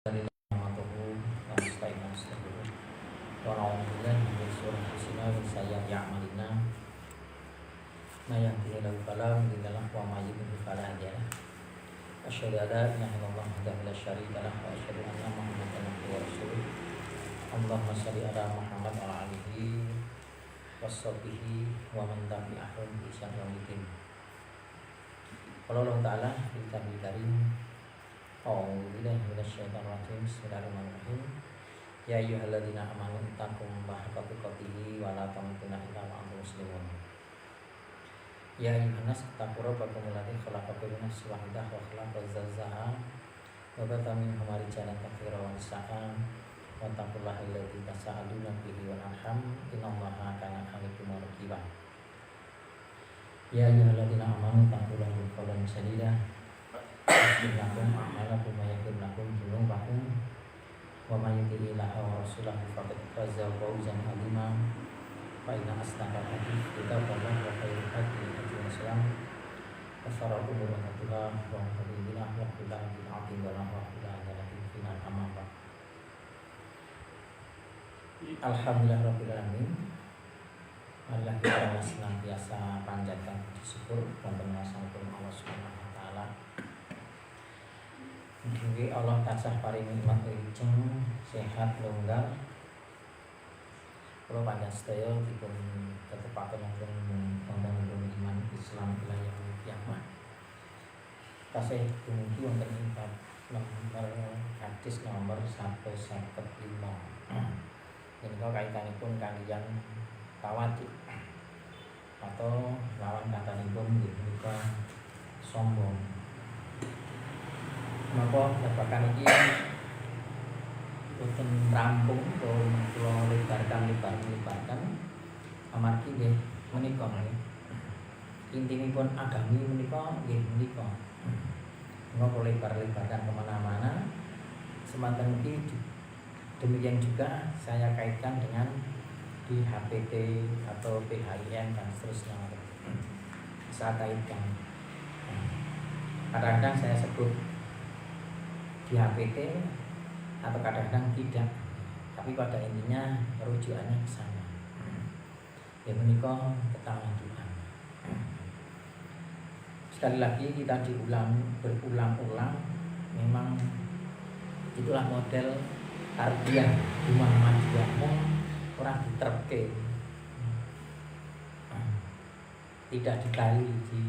Nahmaduhu wa nasta'inuhu wa nastaghfiruh wa na'udzu billahi min shururi anfusina wa min sayyiati a'malina may yahdihillahu fala mudilla lahu wa may yudlil fala hadiya lahu asyhadu an la ilaha illallah wahdahu la syarika lahu wa asyhadu anna muhammadan abduhu wa rasuluh Allahumma shalli ala Muhammad wa ala alihi washabihi wa man tabi'ahum bi ihsan ila yaumil qala Allah ta'ala fil kitabil karim A'udzubillahi minasyaitonir rajim. Bismillahirrahmanirrahim. Ya ayyuhalladzina amanu taqullaha haqqa tuqatih wa la tamutunna illa wa antum muslimun. Ya ayyuhan nas taqu rabbakum alladzi khalaqakum min nafsin wahidah wa khalaqa zawjaha wa batha minhuma rijalan katsiran wa nisaa'a wa taqullaha alladzi tasaaluna bihi wal arham innallaha kana 'alaykum raqiba. Ya ayyuhalladzina amanu taqullaha qawlan sadida Bismillahirrahmanirrahim. A'malakum wa yaghfir lakum dzunubakum wa may yuti'illaha wa rasulahu faqad faza fawzan 'azima. Fa inna asdaqal hadits kitabullah wa khairul hadi hadi Rasulullah wa syarrul umuri muhdatsaatuhah wa kullu bid'atin wa kullu bid'atin dhalalah wa kullu dhalalatin finnar. Amma ba'd. Alhamdulillahirabbil alamin. Marilah kita senantiasa panjatkan puji syukur dan bersyukur Allah Subhanahu wa taala. Mugi Allah tansah paring nikmat wilujeng sehat longgar. Kula panjenengan sedaya dipun tetepaken wonten pembangunan iman Islam ila yaumil qiyamah. Tasih dumugi wonten ing bab nomor hadis nomor 155. Menika kaitanipun kaliyan tawadhu atau lawan katanipun nggih menika sombong. Maka babakan iki boten rampung atau kula lebarkan amargi nggih menika nggih intinipun agami menika nggih menika. Mengapa lebar-lebarkan kemana-mana semanten iki demikian juga saya kaitkan dengan di HPT atau PHIN dan seterusnya. Saya kaitkan kadang-kadang saya sebut di HPT atau kadang-kadang tidak, tapi pada intinya rujukannya ke sana. Ya menika ketawaduan. Sekali lagi kita berulang-ulang, memang itulah model tarbiyah di Muhammadiyah orang diterke, tidak digali di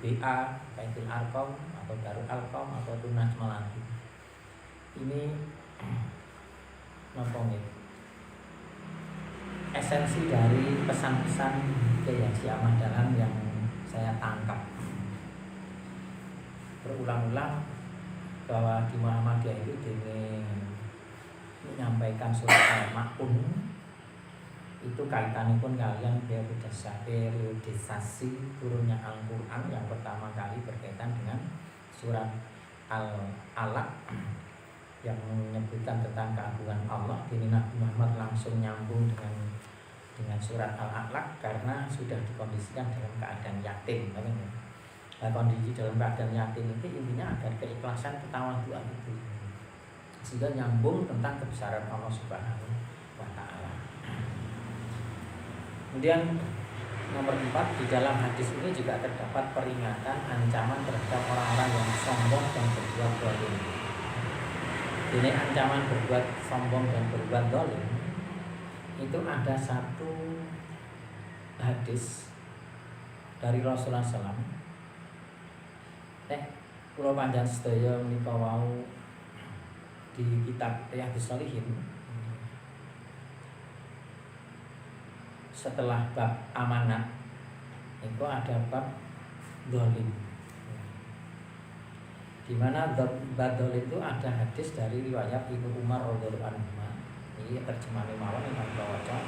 BA, Baitul Arqam atau Darul Arqam atau Tunas Melati. Ini nopong esensi dari pesan-pesan Kiai Haji Ahmad Dahlan yang saya tangkap berulang-ulang bahwa di Muhammadiyah itu menyampaikan surat Al-Ma'un itu kaitanipun kalian periodisasi turunnya Al-Quran yang pertama kali berkaitan dengan surat Al-Alaq yang menyebutkan tentang keagungan Allah. Ini Nabi Muhammad langsung nyambung dengan surat Al-Alaq karena sudah dikondisikan dalam keadaan yatim. Nah, kondisi dalam keadaan yatim itu intinya agar keikhlasan ketawaduan itu, sehingga nyambung tentang kebesaran Allah Subhanahu wa taala. Kemudian nomor 4, di dalam hadis ini juga terdapat peringatan ancaman terhadap orang-orang yang sombong dan berbuat zalim. Ini ancaman berbuat sombong dan berbuat zalim itu ada satu hadis dari Rasulullah SAW. Kula panjenengan sedaya menika wau di kitab Riyadhus Shalihin setelah bab amanat itu ada bab zalim, di mana bab zalim itu ada hadis dari riwayat Ibnu Umar radhiyallahu anhu. Ini terjemahan mawon yang baca.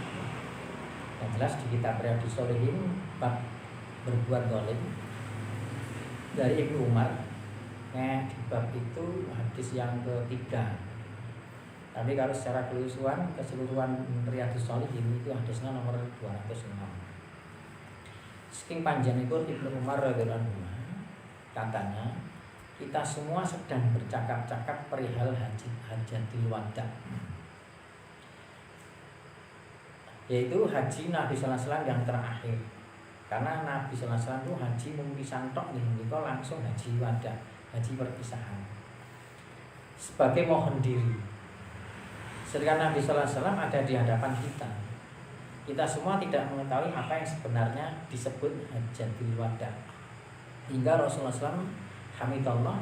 Yang jelas di kitab Riyadhus Shalihin bab berbuat zalim dari Ibnu Umar. Di bab itu hadis yang ketiga. Tapi kalau secara keseluruhan Riyadhus Shalihin itu hadisnya nomor 206. Saking panjang itu Ibnu Umar radhiyallahu anhu katanya kita semua sedang bercakap-cakap perihal hajatul wada, yaitu haji Nabi sallallahu alaihi wasallam yang terakhir. Karena Nabi sallallahu alaihi wasallam itu haji mungkisan tok nih, langsung haji wada, haji perpisahan, sebagai mohon diri. Sedangkan Nabi sallallahu alaihi wasallam ada di hadapan kita. Kita semua tidak mengetahui apa yang sebenarnya disebut hajatul wada. Hingga Rasulullah SAW hamidallah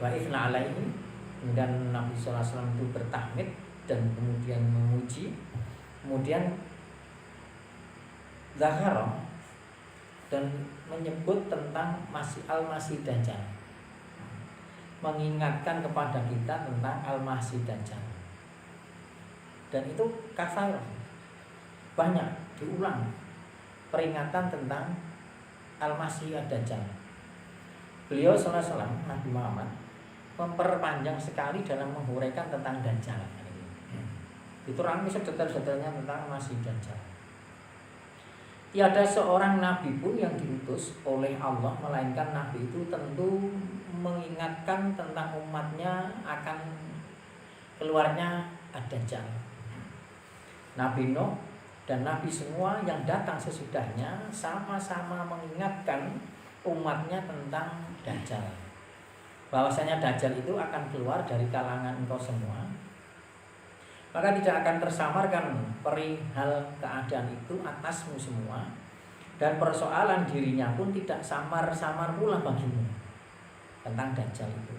wa ifna alaihi, kemudian Nabi sallallahu alaihi wasallam itu bertahmid dan kemudian memuji, kemudian zakara dan menyebut tentang Al-Masih Dajjal, mengingatkan kepada kita tentang Al-Masih Dajjal. Dan itu kafair, banyak diulang peringatan tentang Al-Masih Dajjal. Beliau sallallahu alaihi wasallam, Nabi Muhammad, memperpanjang sekali dalam menguraikan tentang Dajjal. Itu rangkai sedetail-detailnya tentang Masih Dajjal. Tiada seorang nabi pun yang diutus oleh Allah, melainkan nabi itu tentu mengingatkan tentang umatnya akan keluarnya Ad-Dajjal. Nabi Nuh dan nabi semua yang datang sesudahnya sama-sama mengingatkan umatnya tentang Dajjal, bahwasanya Dajjal itu akan keluar dari kalangan engkau semua. Maka tidak akan tersamarkan perihal keadaan itu atasmu semua, dan persoalan dirinya pun tidak samar-samar pula bagimu tentang Dajjal itu.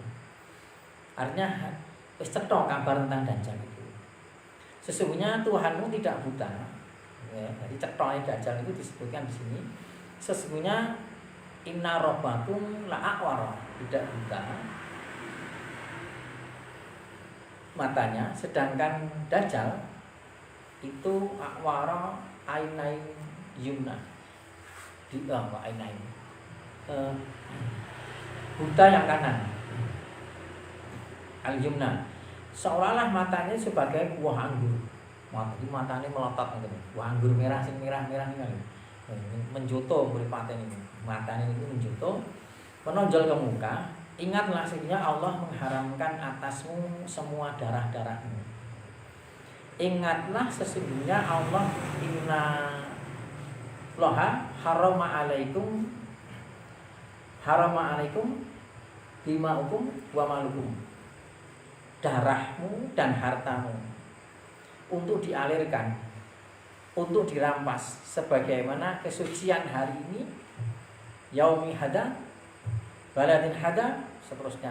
Artinya wis cetha kabar tentang Dajjal itu. Sesungguhnya Tuhanmu tidak buta. Ya, jadi cetha Dajjal itu disebutkan di sini. Sesungguhnya inna rabbakum la'awara, tidak buta matanya, sedangkan Dajjal itu akwara ainain yumna, di ainain buta yang kanan, al yumna, seolah-olah matanya sebagai buah anggur. Matanya melotot gitu, buah anggur merah, sing merah-merah ini menjoto mripate ini, matanya itu menjoto menonjol ke muka. Ingatlah sesungguhnya Allah mengharamkan atasmu semua darah-darahmu. Ingatlah sesungguhnya Allah inna loha harama alaikum dimaukum wa malukum, darahmu dan hartamu untuk dialirkan, untuk dirampas, sebagaimana kesucian hari ini, yaumi hada baladin hada, seterusnya,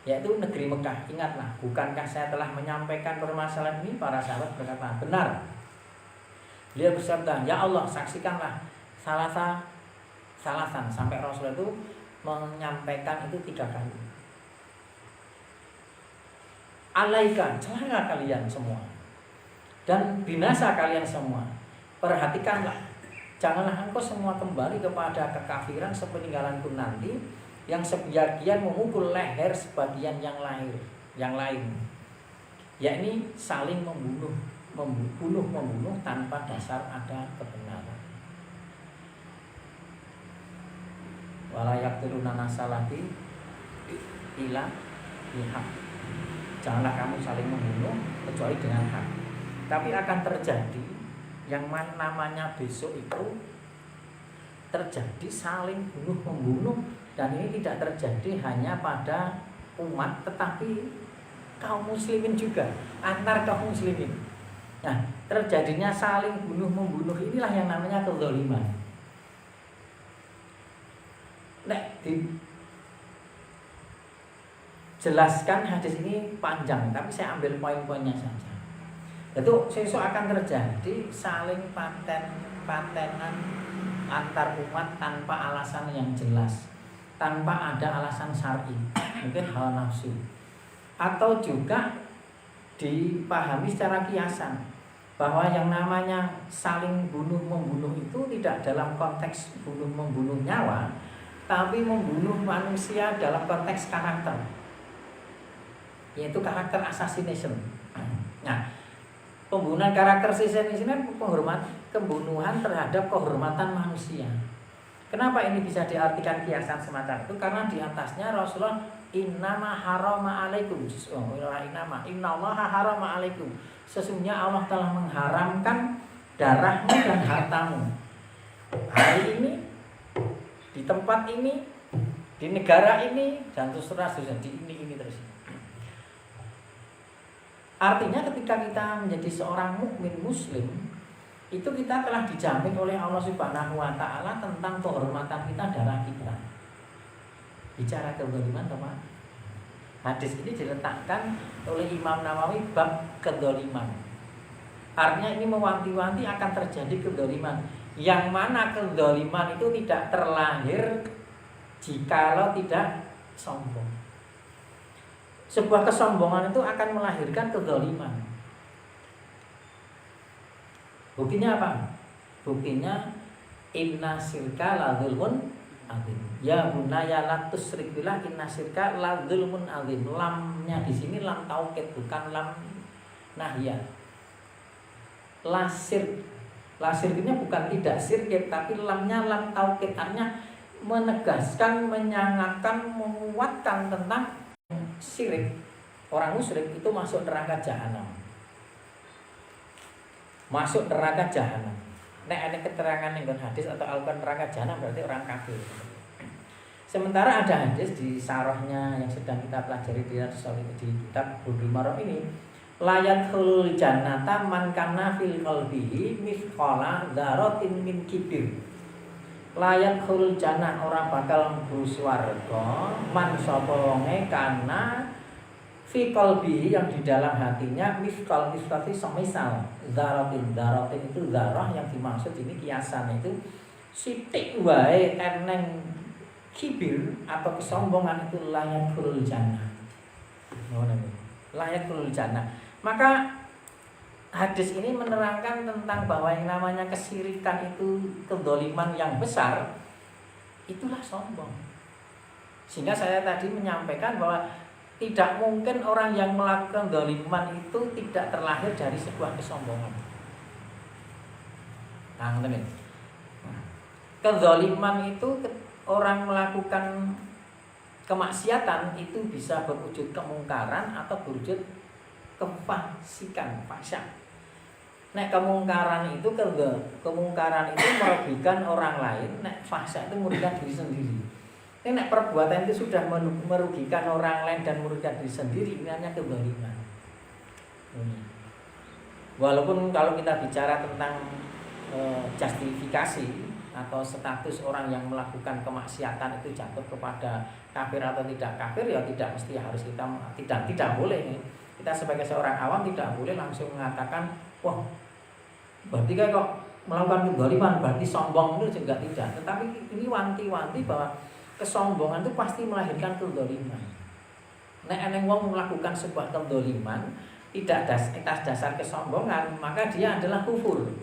yaitu negeri Mekah. Ingatlah, bukankah saya telah menyampaikan permasalahan ini? Para sahabat berkata, benar. Beliau bersabda, ya Allah, saksikanlah salasan, sampai Rasul itu menyampaikan itu 3 kali. Alaika, celaka kalian semua, dan binasa kalian semua. Perhatikanlah, janganlah engkau semua kembali kepada kekafiran sepeninggalanku nanti, yang sebagian memukul leher sebagian yang lain, yakni saling membunuh tanpa dasar ada kebenaran. Wala yaqtuluna nasalati ila bihaq, janganlah kamu saling membunuh kecuali dengan hak. Tapi akan terjadi yang namanya besok itu terjadi saling bunuh-membunuh. Dan ini tidak terjadi hanya pada umat, tetapi kaum muslimin juga, antar kaum muslimin. Nah, terjadinya saling bunuh-membunuh inilah yang namanya kezaliman. Jelaskan hadis ini panjang, tapi saya ambil poin-poinnya saja. Itu sesuk akan terjadi saling patenan antar umat tanpa alasan yang jelas, tanpa ada alasan syar'i, mungkin hawa nafsu, atau juga dipahami secara kiasan bahwa yang namanya saling bunuh-membunuh itu tidak dalam konteks bunuh-membunuh nyawa, tapi membunuh manusia dalam konteks karakter, yaitu karakter assassination. Nah, pembunuhan karakter assassination pembunuhan terhadap kehormatan manusia. Kenapa ini bisa diartikan kiasan semacam itu? Karena di atasnya Rasulullah innama harama alaikum. Innallaha harama alaikum. Sesungguhnya Allah telah mengharamkan darahmu dan hartamu. Hari ini, di tempat ini, di negara ini, dan terus di ini terus. Artinya ketika kita menjadi seorang mukmin muslim, itu kita telah dijamin oleh Allah Subhanahu wa taala tentang kehormatan kita, darah kita. Bicara kezaliman, teman. Hadis ini diletakkan oleh Imam Nawawi bab kezaliman. Artinya ini mewanti-wanti akan terjadi kezaliman. Yang mana kezaliman itu tidak terlahir jikalau tidak sombong. Sebuah kesombongan itu akan melahirkan kezaliman. Buktinya apa? Buktinya inna syirka la dzulmun adzim. Ya bunaya la tusyrik billah inna syirka la dzulmun adzim. Lamnya di sini lam taukid, bukan lam nahiyah. La syirk. La syirknya bukan tidak syirk, tapi lamnya lam taukid, artinya menegaskan, menyangatkan, menguatkan tentang syirik. Orang musyrik itu masuk neraka jahanam. Masuk neraka jahanam. Nek ada keterangan yang hadis atau Al-Quran neraka jahanam berarti orang kafir. Sementara ada hadis di sarahnya yang sedang kita pelajari di kitab Bulughul Maram ini, layat khulul jannata man kana fil qalbihi mithqala dzarratin min kibir. Layat khulul jannah orang bakal mlebu swarga man sapa wonge kana fi qalbihi yang di dalam hatinya mithqal mithqati semisal dzarratin itu dzarah yang dimaksud ini kiasan itu sithik wae eneng kibir atau kesombongan itu layak khulul jannah. Layak khulul jannah. Maka hadis ini menerangkan tentang bahwa yang namanya kesyirikan itu kedzaliman yang besar, itulah sombong. Sehingga saya tadi menyampaikan bahwa tidak mungkin orang yang melakukan dzaliman itu tidak terlahir dari sebuah kesombongan. Nah, teman-teman. Kedzaliman itu orang melakukan kemaksiatan itu bisa berwujud kemungkaran atau berwujud kefasikan, fasya. Nek kemungkaran itu merugikan orang lain, nek fasya itu merugikan diri sendiri. Nek perbuatan itu sudah merugikan orang lain dan merugikan diri sendiri, ini hanya kezaliman. Walaupun kalau kita bicara tentang justifikasi atau status orang yang melakukan kemaksiatan itu jatuh kepada kafir atau tidak kafir, ya tidak mesti harus kita tidak boleh. Kita sebagai seorang awam tidak boleh langsung mengatakan, wah, berarti kan kok melakukan kezaliman berarti sombong, itu juga tidak. Tetapi ini wanti-wanti bahwa kesombongan itu pasti melahirkan kezaliman. Nek eneng wong melakukan sebuah kezaliman tidak atas dasar kesombongan, maka dia adalah kufur.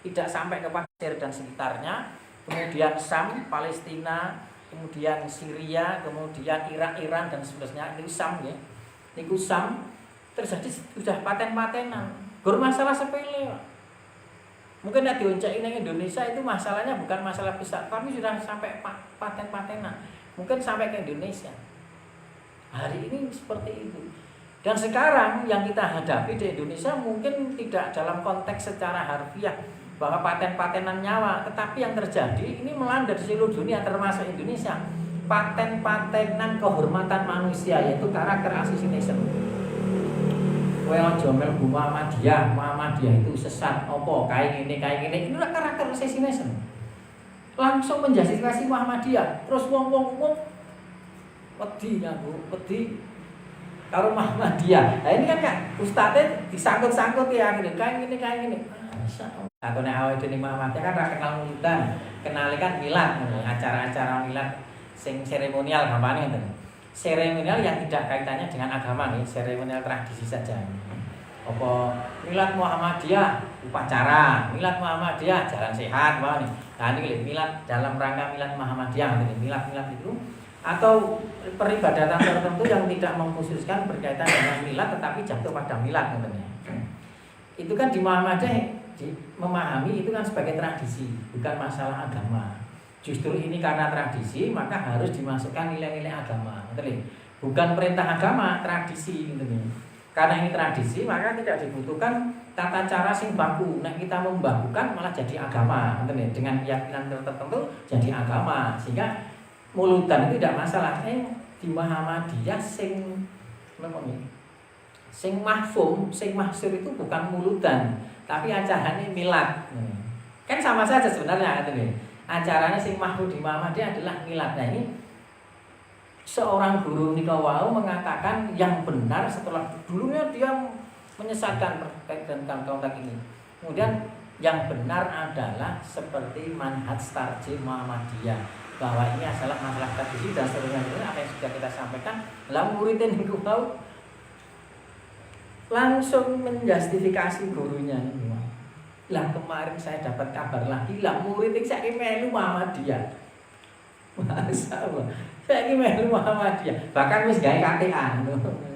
Tidak sampai ke Mesir dan sekitarnya, kemudian Sam, Palestina, kemudian Syria, kemudian Irak, Iran dan seterusnya. Itu Sam ya. Itu Sam terjadi sudah paten-patenan. Gur masalah sepele. Mungkin nek dionceki ning Indonesia itu masalahnya bukan masalah besar, tapi sudah sampai paten-patenan. Mungkin sampai ke Indonesia. Hari ini seperti itu. Dan sekarang yang kita hadapi di Indonesia mungkin tidak dalam konteks secara harfiah bahwa paten-patenan nyawa, tetapi yang terjadi ini melanda di seluruh dunia termasuk Indonesia. Paten-patenan kehormatan manusia, yaitu karakter assassination. Kowe aja mlebu Muhammadiyah itu sesat apa kae ngene. Inilah karakter assassination. Langsung menjustifikasi Muhammadiyah. Terus wong wedi karo Muhammadiyah. Nah ini kan ustadze disangkut-sangkut ya ngene kae ngene. Atau nek awake dhewe Muhammadiyah kan ra kenal mulidan, kenali kan milad, acara-acara milad sing seremonial gampane ngoten. Seremonial yang tidak kaitannya dengan agama nih, seremonial tradisi saja. Apa milad Muhammadiyah upacara, milad Muhammadiyah jalan sehat, wah nih. Nah ini milad dalam rangka milad Muhammadiyah, milad itu atau peribadatan tertentu yang tidak mengkhususkan berkaitan dengan milad tetapi jatuh pada milad ngoten. Itu kan di Muhammadiyah memahami itu kan sebagai tradisi, bukan masalah agama. Justru ini karena tradisi maka harus dimasukkan nilai-nilai agama. Bukan perintah agama, tradisi gitu nih. Karena ini tradisi maka tidak dibutuhkan tata cara sing baku. Nah kita membakukan malah jadi agama, gitu nih. Dengan keyakinan tertentu jadi agama. Sehingga mulutan itu tidak masalah. Di Muhammadiyah sing mahfum, sing mahsur itu bukan mulutan, tapi acaranya milad. Kan sama saja sebenarnya gitu nih. Acaranya sing mahfum di Muhammadiyah adalah milad. Nah ini seorang guru nikawau mengatakan yang benar setelah dulunya dia menyesatkan terkait dengan konteks ini. Kemudian yang benar adalah seperti manhaj tarjih Muhammadiyah, bahwa ini adalah masalah tradisi dan seterusnya. Apa yang sudah kita sampaikan, lah muridnya nikawau langsung menjustifikasi gurunya. Lah kemarin saya dapat kabar lagi, lah murid yang saya melu Muhammadiyah. Masa Allah, saya melu Muhammadiyah. Bahkan wis gawe KTA.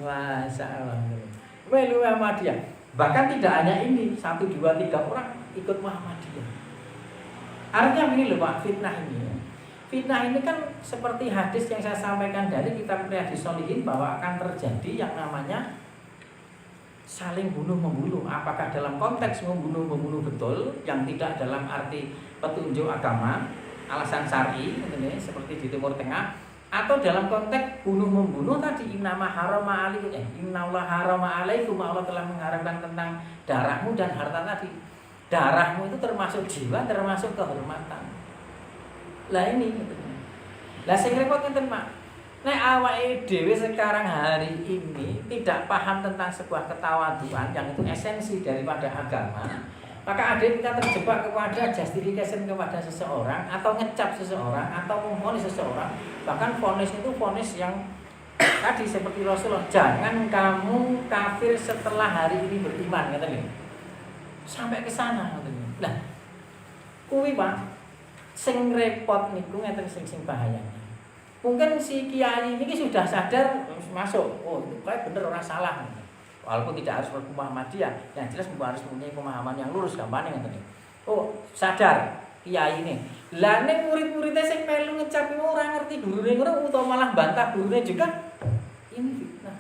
Masa Allah. Melu Muhammadiyah. Bahkan tidak hanya ini, 1, 2, 3 orang ikut Muhammadiyah. Artinya ini loh Pak, fitnah ini. Fitnah ini kan seperti hadis yang saya sampaikan dari kitab Riyadhus Shalihin bahwa akan terjadi yang namanya saling bunuh-membunuh. Apakah dalam konteks membunuh-membunuh betul yang tidak dalam arti petunjuk agama, alasan syar'i seperti di Timur Tengah, atau dalam konteks bunuh-membunuh tadi innama harama alaikum innallaha harama alaikum, Allah telah mengharamkan tentang darahmu dan harta tadi. Darahmu itu termasuk jiwa, termasuk kehormatan. Lah ini lah sing repot ngeten Pak. Nek awake dhewe sekarang hari ini tidak paham tentang sebuah ketawaduan yang itu esensi daripada agama, maka ada kita terjebak kepada justification kepada seseorang atau ngecap seseorang atau memvonis seseorang. Bahkan vonis itu vonis yang tadi seperti Rasulullah, jangan kamu kafir setelah hari ini beriman, katanya. Sampai ke sana, katanya. Lah, kuwi Pak, sing repot niku ngeten sing bahayanya. Mungkin si kiai ini sudah sadar masuk, oh itu kayak bener orang salah. Walaupun tidak harus berhukum Muhammadiyah, yang jelas harus mempunyai pemahaman yang lurus, gampang nih. Oh sadar kiai ini. Lah nek murid-muridnya sing melu ngecap ora ngerti gurune ngono utawa malah bantah gurune juga, ini fitnah.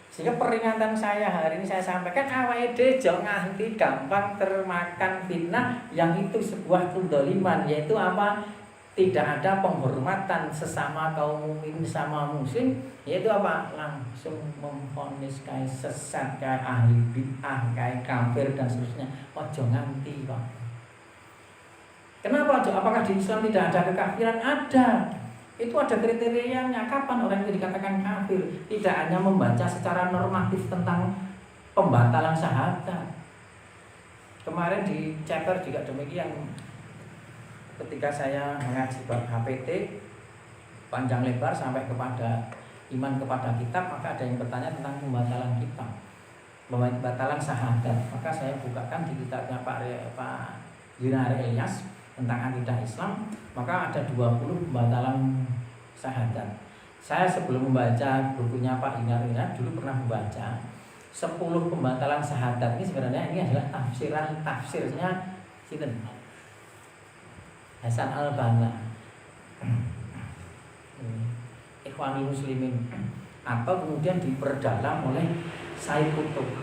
Sehingga peringatan saya hari ini saya sampaikan awake dhewe aja nganti gampang termakan fitnah yang itu sebuah kedzaliman, yaitu apa? Tidak ada penghormatan sesama kaum mukmin sama muslim, yaitu apa? Langsung memvonis kayak sesat, kayak ahli bid'ah, kayak kafir dan seterusnya. Ojo nganti Pak. Kenapa ojo? Apakah di Islam tidak ada kekafiran? Ada. Itu ada kriterianya. Kapan orang itu dikatakan kafir? Tidak hanya membaca secara normatif tentang pembatalan syahadat. Kemarin di chapter juga demikian. Ketika saya mengaji bab HPT panjang lebar sampai kepada iman kepada kitab, maka ada yang bertanya tentang pembatalan kitab, pembatalan syahadat. Maka saya bukakan di kitabnya Pak Yunari Ilyas tentang akidah Islam, maka ada 20 pembatalan syahadat. Saya sebelum membaca bukunya Pak Yunari Ilyas dulu pernah membaca 10 pembatalan syahadat. Ini sebenarnya ini adalah tafsirnya sinten? Hasan al-Banna, Ikhwanul Muslimin, atau kemudian diperdalam oleh Said Qutb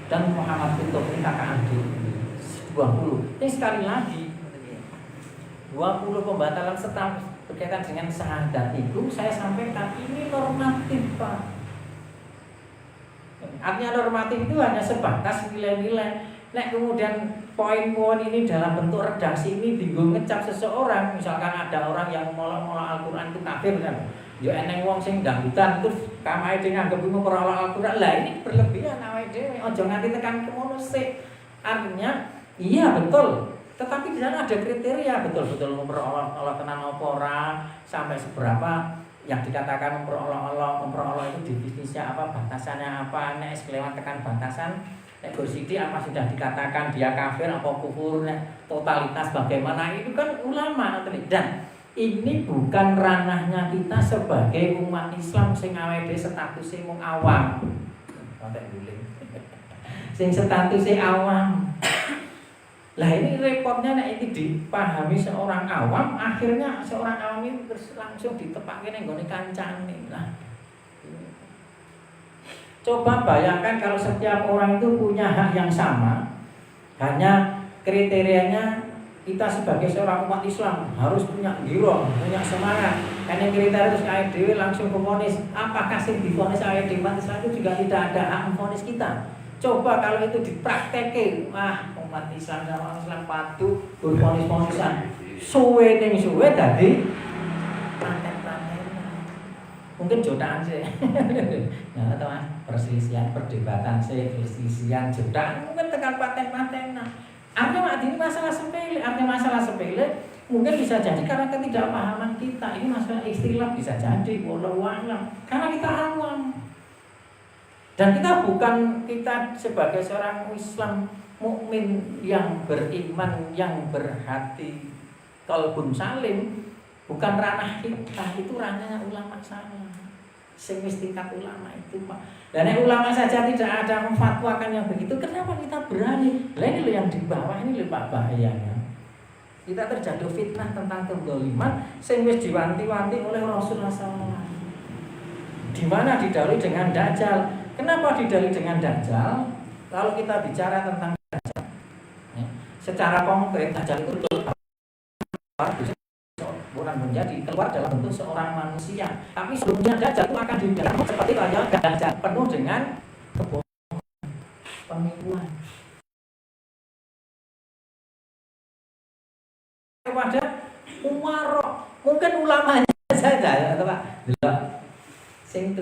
dan Muhammad Qutb, ini kakak adik. 20. Ini sekali lagi 20 pembatalan setahun berkaitan dengan syahadat itu saya sampaikan ini normatif Pak. Artinya normatif itu hanya sebatas nilai-nilai. Nek kemudian poin-poin ini dalam bentuk redaksi ini bingung ngecap seseorang, misalkan ada orang yang molok-molok Al-Quran itu kafir kan, ya eneng wong sing dangdutan terus kamae dhewe nganggep iku ora Al-Quran. Lah ini berlebihan awake dhewe, aja nganti tekan kemono sik. Artinya iya betul, tetapi di sana ada kriteria betul-betul memperolok tenan apa ora, sampai seberapa yang dikatakan memperolok itu definisinya apa, batasannya apa, nek kelewat tekan batasan. Nek Gosidi apa sudah dikatakan dia kafir apa kufur, totalitas bagaimana, itu kan ulama. Dan ini bukan ranahnya kita sebagai umat Islam sing awake statusé mung awam. Sing statusé awam. Lah ini repotnya nek iki dipahami seorang awam, akhirnya seorang awam ini terus langsung ditepake ning gone kancane. Lah coba bayangkan kalau setiap orang itu punya hak yang sama, hanya kriterianya kita sebagai seorang umat Islam harus punya giro, punya semangat. Karena kriteria terus kayak dewi langsung memvonis. Apakah sih divonis ayat di umat Islam itu juga tidak ada hak memvonis kita? Coba kalau itu dipraktekin, umat Islam dan orang Islam patuh bervonis-vonisan, suwe tadi planten-planten. Mungkin jodohan sih. Nah, teman, perselisihan, perdebatan sih, perselisihan, jodohan mungkin tekan paten-paten. Artinya ini masalah sepele, mungkin bisa jadi karena ketidakpahaman kita. Ini masalah istilah bisa jadi, wallahu a'lam. Karena kita awam. Dan kita sebagai seorang Islam mukmin yang beriman, yang berhati qalbun salim, bukan ranah kita, itu ranahnya ulama sana. Sing wis tingkat ulama itu, Pak. Dan ulama saja tidak ada memfatwakan yang begitu, kenapa kita berani? Lah ini loh yang di bawah ini loh Pak bahayanya. Kita terjatuh fitnah tentang kedzaliman sing wis diwanti-wanti oleh Rasulullah SAW. Di mana didahului dengan Dajjal. Kenapa didahului dengan Dajjal? Kalau kita bicara tentang Dajjal, ya, secara konkret Dajjal itu bukan menjadi keluar dalam bentuk seorang manusia, tapi sebelumnya Dajjal itu akan didalam seperti kayak Dajjal, penuh dengan kebohongan, penipuan. Kepada umarok, mungkin ulamanya saja, ya Pak. Sing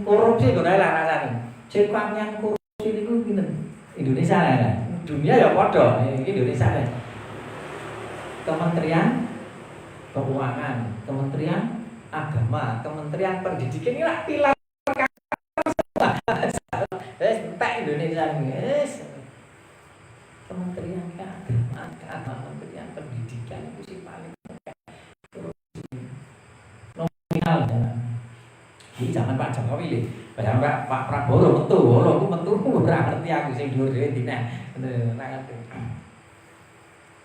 korupsi kok ora rasane. Sing pamyan korupsi niku pinten? Indonesia ya. Dunia ya padha, iki Indonesia ya. Kementerian Keuangan, Kementerian Agama, Kementerian Pendidikan ini lah pilar entek Indonesia ini. Kementerian Agama, Kementerian Pendidikan itu sih paling nominal ya. Jadi jangan Pak Jokowi lho. Bayang Pak Prabowo metu ora ngerti aku sing dhuwur dhewe dina. Ora ngerti.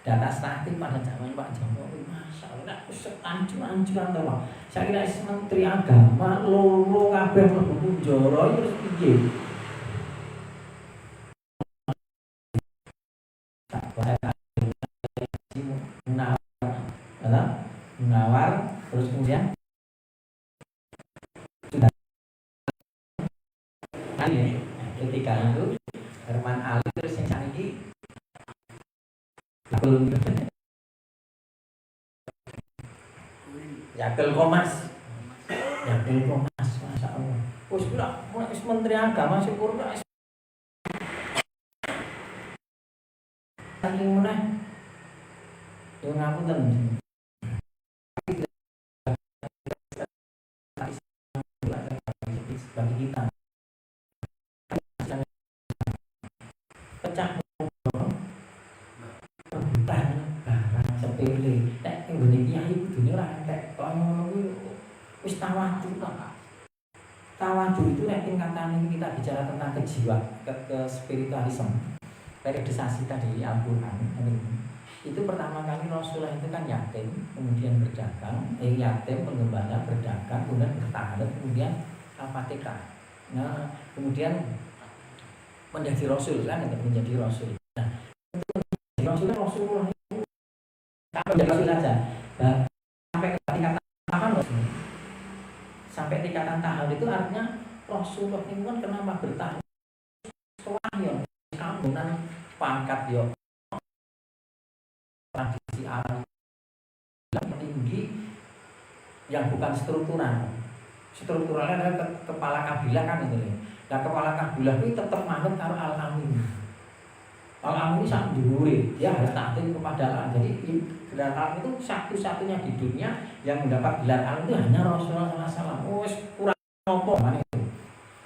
Data statistik pada zaman Pak Jokowi masyaallah ancur-ancuran to, Pak. Saya kira Menteri Agama loro kabeh mlebu penjara terus piye? Menawar terus kemudian sudah ketika itu Herman Ali terus yang saniki Yakil Komas Masya Allah. Wis kira Menteri Agama syukur kok saking meneh yo ngapunten bagi kita pecah rebutan barang sepele nek nggone kiai kudune ora entek kok ngono kuwi wis tawadu kok. Tawadu itu nek tingkatan kita bicara tentang kejiwaan ke spiritualisme periodisasi tadi Al-Quran itu pertama kali Rasulullah itu kan yatim kemudian berdagang yatim pengembala berdagang kemudian bertahan kemudian al-fatihah. Nah kemudian menjadi Rasul kan untuk menjadi Rasul. Nah untuk menjadi Rasul Rasulullah itu tak menjadi Rasul saja sampai ke tingkatan tahun sampai tingkatan tahun itu artinya Rasulullah itu kan kenapa bertahan setelah ya kambunan pangkat yo tradisi Arab tinggi yang bukan strukturalnya adalah kepala kabilah kan itu ya. Nah kepala kabilah itu tetap manut karo al-amin. Al-amin ini sangat dhuwure, dia harus taat kepada Allah. Jadi gelar alim itu satu-satunya di dunia yang mendapat gelar alim itu hanya Rasulullah SAW. Oh, kurang nopo mana itu?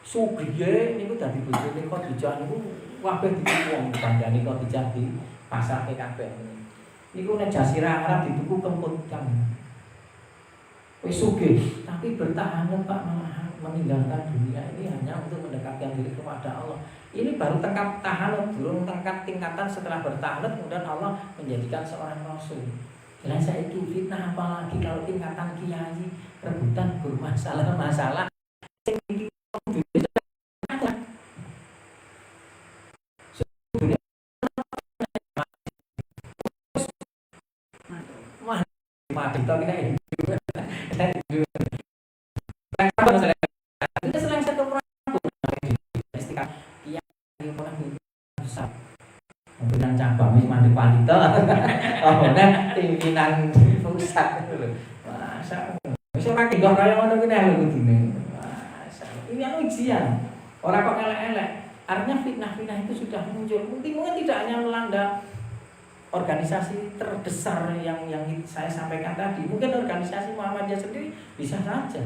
Sugih niku dadi bojone Khadijah niku kabeh dituku wong bandane Khadijah di pasar PKB. Niku nek jasirah Arab dituku kemput kan. Wis sugih, tapi bertahan Pak malah meninggalkan dunia ini hanya untuk mendekatkan diri kepada Allah. Ini baru tahanut, belum tingkatan setelah bertahanut kemudian Allah menjadikan seorang rasul. Lah saiki fitnah apalagi kalau tingkatan kiai rebutan bermasalah-masalah sing iki mati to kita ini. Itu selain satu istiqamah kiai orang besar. Pimpinan cabang wis mandek wanita. Oh, nah pimpinan pusat itu lho. Masa wis ora kenggo kaya ngono kuwi lho kudune. Masa ini ujian. Ora kok elek-elek. Artinya fitnah-fitnah itu sudah muncul. Mungkin tidak hanya melanda organisasi terbesar yang saya sampaikan tadi. Mungkin organisasi Muhammadiyah sendiri bisa saja.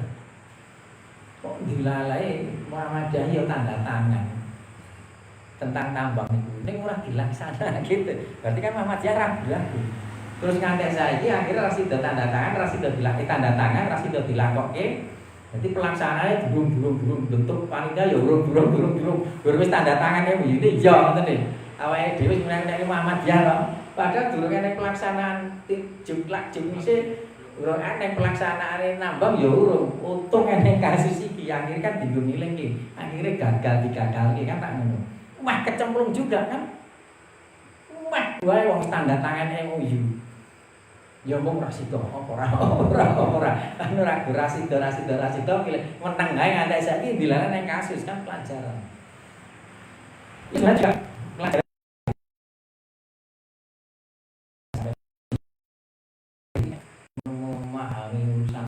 Kok dilalai Muhammadiyah ya tanda tangan tentang tambang itu. Ini ora dilaksana gitu. Berarti kan Muhammadiyah ragu-ragu. Terus ngantek saiki akhirnya rasido tanda tangan, rasido dilakukan tanda tangan, rasido dilakoke. Jadi pelaksanaannya durung bentuk panitia ya durung. Wis tanda tangannya begini ya ngoten nggih. Awake dhewe sebenarnya Muhammadiyah loh. Padahal durung ana pelaksanaan juklak jumise, durung ana pelaksanaan nambang ya urung. Untung ana kasus iki akhirnya kan dienggo ngiling akhirnya gagal digagalke kan tak ngono. Wah kecemplung juga kan. Wah wae wong tanda tangan MOU. Ya mung rasido apa ora. Anu ragu rasido meneng ae ngantek saiki dilarang nang kasus kan pelajaran. Iki aja pelajaran. Memahami urusan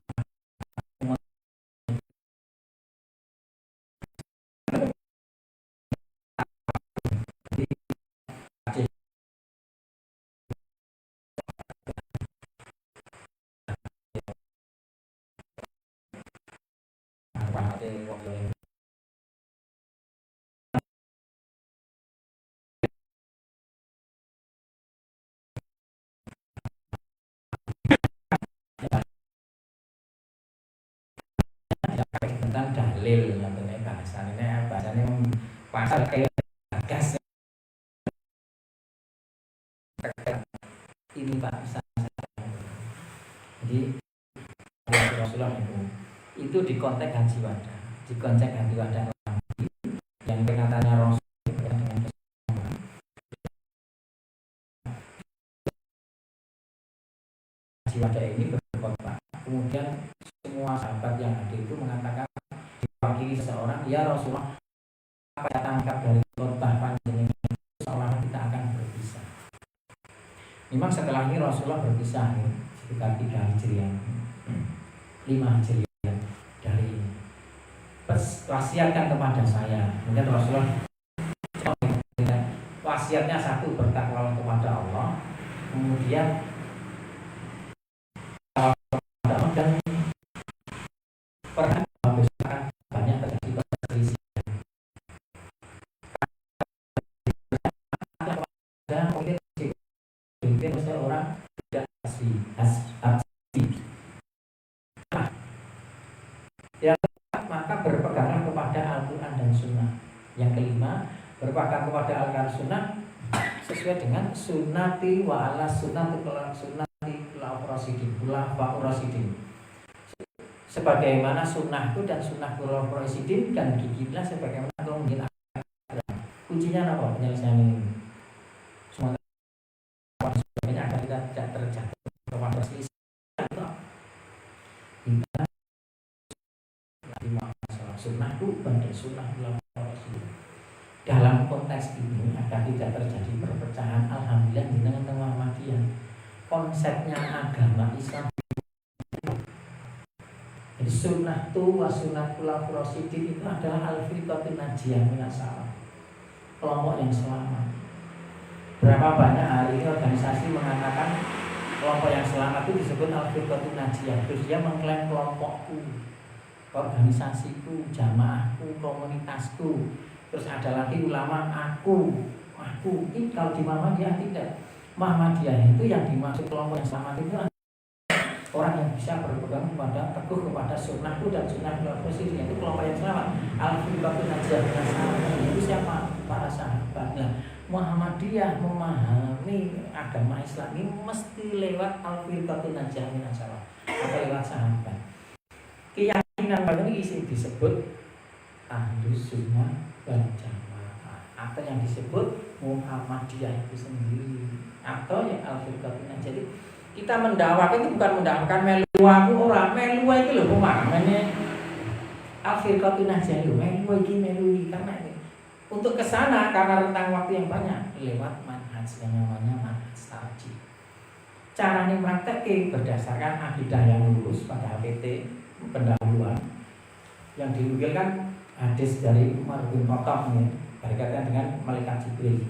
tentang dalil atau bahasanya pasal kayak gas ini Pak jadi Rasulullah itu di konteks haji wada yang pengatannya Rasul haji wada ini berkhotbah kemudian semua sahabat yang ada itu mengatakan diwakili seseorang ya Rasulullah apa yang tangkap dari khotbah panjenengan seolah kita akan berpisah. Memang setelah ini Rasulullah berpisah sekitar 3 Hijriah 5 Hijriah dari ini wasiatkan kepada saya. Kemudian Rasulullah wasiatnya satu bertakwa kepada Allah, kemudian dan pernah membesarkan banyak terjadi perselisihan. Dan mungkin seorang tidak asli. Yang keempat, maka berpeganglah kepada Al-Quran dan Sunnah. Yang kelima, berpegang kepada Al-Quran dan Sunnah sesuai dengan sunnati wa ala sunnati Rasidin. Sebagaimana sunnahku dan sunnah Khulafaur Rasidin dan gigitlah sebagaimana kemudian kuncinya apa penyelesaian ini? Semua sebagainya agar kita tidak terjatuh kepada perselisihan. Kita sunnahku dan sunnah Khulafaur Rasidin. Dalam konteks ini agar tidak terjadi perpecahan, alhamdulillah dengan Muhammadiyah konsepnya agama Islam. Jadi sunnah tu wa sunnah Khulafaur Rasidin itu adalah al-firqatun najiyah minas salaf, kelompok yang selamat. Berapa banyak hari ini organisasi mengatakan kelompok yang selamat itu disebut al-firqatun najiyah. Terus dia mengklaim kelompokku, organisasiku, jamaahku, komunitasku. Terus ada lagi ulama aku. Ini kalau di Muhammadiyah tidak. Muhammadiyah itu yang dimaksud kelompok yang selamat itu orang yang bisa berpegang kepada teguh kepada sunnahku dan sunnah Rasulullah, itu kelompok yang selamat. Al-firqatun najiyah minas salaf itu siapa? Muhammadiyah memahami agama Islam ini mesti lewat al-firqatun najiyah minas salaf atau lewat sahabat. Keyakinan pada ini disebut Ahlus Sunnah wal Jamaah atau yang disebut Muhammadiyah itu sendiri atau yang al-firqatun najiyah. Jadi kita mendakwakan itu bukan mendakwakan melu aku ora, melu iki lho pemahamannya al-firqatun najiyah lho, melu iki karena ini untuk kesana karena rentang waktu yang banyak lewat manhaj yang namanya manhaj salafiyah. Caranya praktek berdasarkan akidah yang lurus pada HPT pendahuluan yang dinukilkan hadis dari Umar bin Khattab berkaitan dengan malaikat Jibril.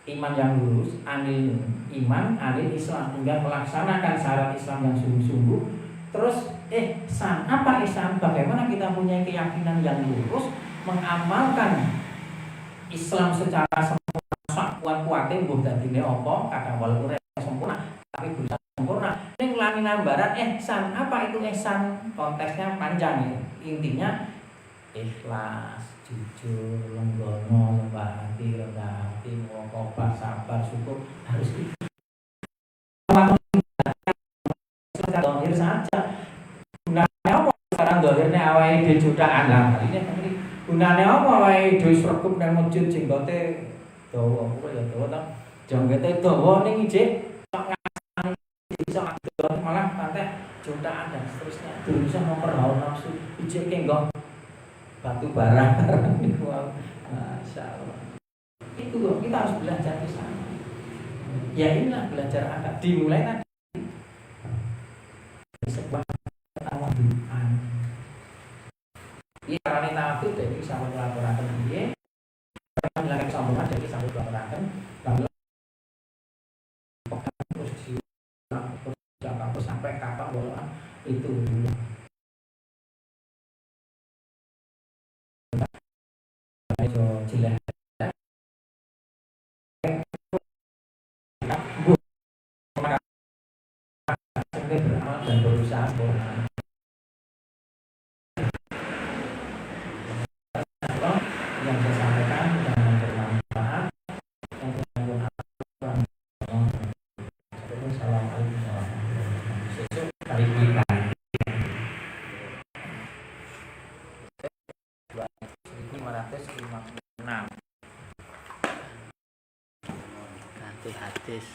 Iman yang lurus, anil iman, anil Islam, hingga melaksanakan syarat Islam yang sungguh-sungguh. Terus ihsan, apa ihsan? Bagaimana kita punya keyakinan yang lurus, mengamalkan Islam secara sempurna, kuat-kuatin mbuh dadine apa, kadang walaupun sempurna, tapi berusaha sempurna. Ning laminan barat ihsan, apa itu ihsan? Konteksnya panjang ya. Intinya ikhlas, jujur, lenggono, lembah hati, rendah hati, muraqabah, sabar, syukur, harus itu. Dohir saja. Gunanya apa? Sekarang dohirnya awalnya dijutaan lah. Ini gunane apa wae dhewe sregep nang masjid jenggote dawa kok ya dawa ta jenggote dawa ning ijik tok ngasani bisa ngadu malah kate jutaan dan seterusnya bisa memperhaul nafsu ijik kenggong batu bara niku masyaallah itu loh kita harus belajar di sana ya inilah belajar agak dimulai tadi sebuah tawaduan. Ini caranya nafsu dari sampai melaporkan dia, melakukan sambungan dari sampai melaporkan, lalu terus kampus sampai kapal bola itu dulu. Itu jelas. Beramal dan berusaha yang saya sampaikan jangan bermanfaat yang bermanfaat Assalamualaikum warahmatullahi wabarakatuh. Kali kita 1556 ganti hadis.